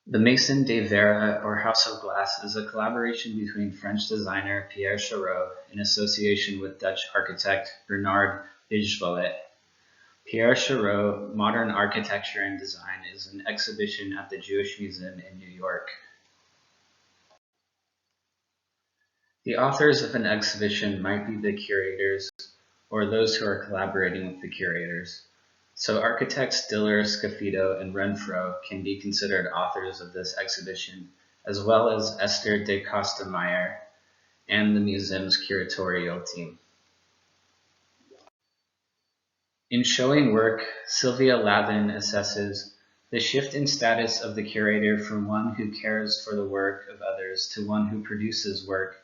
The Maison de Verre, or House of Glass, is a collaboration between French designer Pierre Chareau in association with Dutch architect Bernard Bijvoet. Pierre Chareau, Modern Architecture and Design is an exhibition at the Jewish Museum in New York. The authors of an exhibition might be the curators or those who are collaborating with the curators. So architects Diller, Scaffito, and Renfro can be considered authors of this exhibition, as well as Esther de Costa-Meyer and the museum's curatorial team. In showing work, Sylvia Lavin assesses the shift in status of the curator from one who cares for the work of others to one who produces work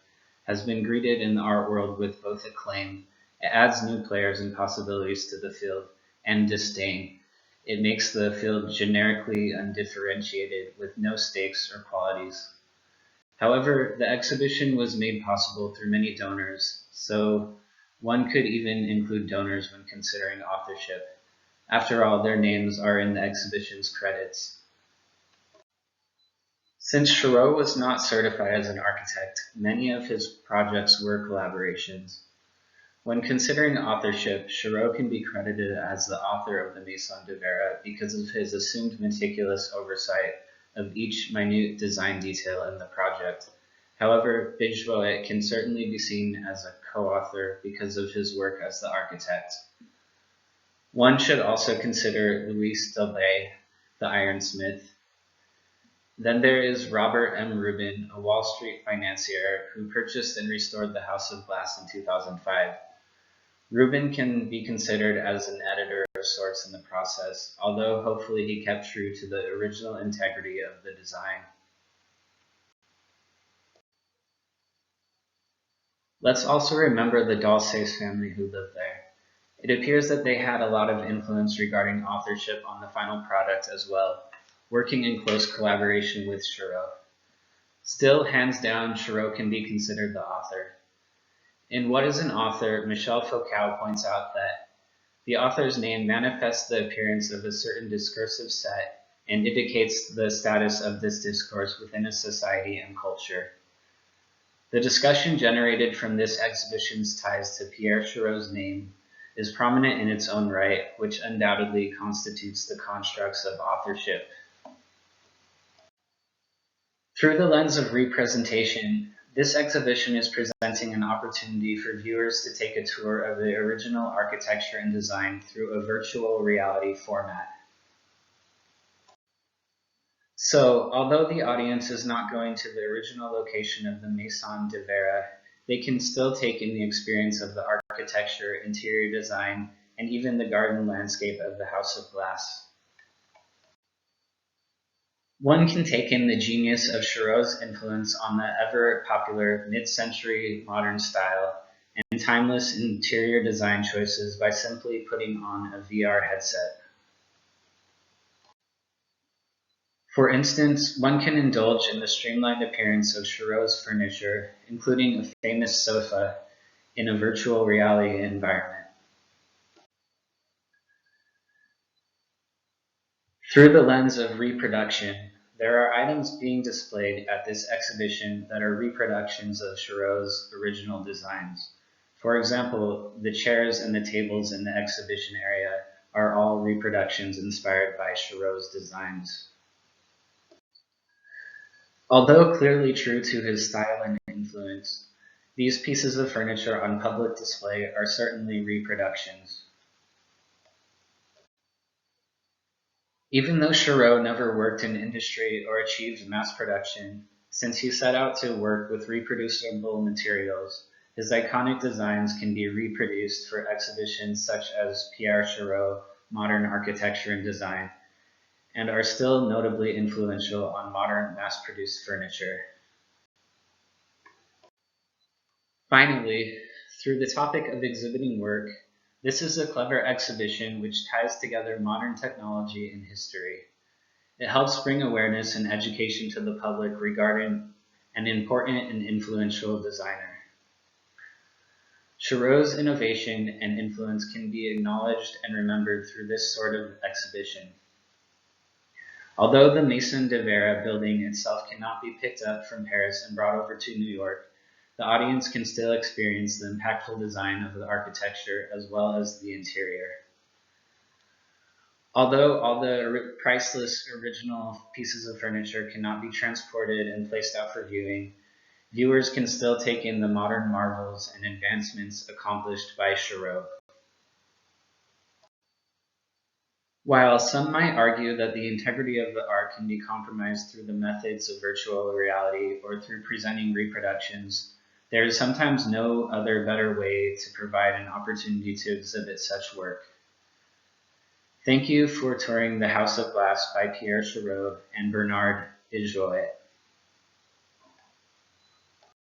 has been greeted in the art world with both acclaim. It adds new players and possibilities to the field, and disdain. It makes the field generically undifferentiated with no stakes or qualities. However, the exhibition was made possible through many donors, so one could even include donors when considering authorship. After all, their names are in the exhibition's credits. Since Chareau was not certified as an architect, many of his projects were collaborations. When considering authorship, Chareau can be credited as the author of the Maison de Verre because of his assumed meticulous oversight of each minute design detail in the project. However, Bijvoet can certainly be seen as a co-author because of his work as the architect. One should also consider Louis Delbay, the ironsmith. Then there is Robert M. Rubin, a Wall Street financier who purchased and restored the House of Glass in 2005. Rubin can be considered as an editor of sorts in the process, although hopefully he kept true to the original integrity of the design. Let's also remember the Dalsace family who lived there. It appears that they had a lot of influence regarding authorship on the final product as well, working in close collaboration with Chareau. Still, hands down, Chareau can be considered the author. In What is an Author, Michel Foucault points out that the author's name manifests the appearance of a certain discursive set and indicates the status of this discourse within a society and culture. The discussion generated from this exhibition's ties to Pierre Chareau's name is prominent in its own right, which undoubtedly constitutes the constructs of authorship. Through the lens of representation, this exhibition is presenting an opportunity for viewers to take a tour of the original architecture and design through a virtual reality format. So, although the audience is not going to the original location of the Maison de Verre, they can still take in the experience of the architecture, interior design, and even the garden landscape of the House of Glass. One can take in the genius of Chareau's influence on the ever-popular mid-century modern style and timeless interior design choices by simply putting on a VR headset. For instance, one can indulge in the streamlined appearance of Chareau's furniture, including a famous sofa, in a virtual reality environment. Through the lens of reproduction, there are items being displayed at this exhibition that are reproductions of Chareau's original designs. For example, the chairs and the tables in the exhibition area are all reproductions inspired by Chareau's designs. Although clearly true to his style and influence, these pieces of furniture on public display are certainly reproductions. Even though Chareau never worked in industry or achieved mass production, since he set out to work with reproducible materials, his iconic designs can be reproduced for exhibitions such as Pierre Chareau, Modern Architecture and Design, and are still notably influential on modern mass-produced furniture. Finally, through the topic of exhibiting work, this is a clever exhibition which ties together modern technology and history. It helps bring awareness and education to the public regarding an important and influential designer. Chareau's innovation and influence can be acknowledged and remembered through this sort of exhibition. Although the Maison de Verre building itself cannot be picked up from Paris and brought over to New York, the audience can still experience the impactful design of the architecture as well as the interior. Although all the priceless original pieces of furniture cannot be transported and placed out for viewing, viewers can still take in the modern marvels and advancements accomplished by Chareau. While some might argue that the integrity of the art can be compromised through the methods of virtual reality or through presenting reproductions, there is sometimes no other better way to provide an opportunity to exhibit such work. Thank you for touring the House of Glass by Pierre Chareau and Bernard Ijoie.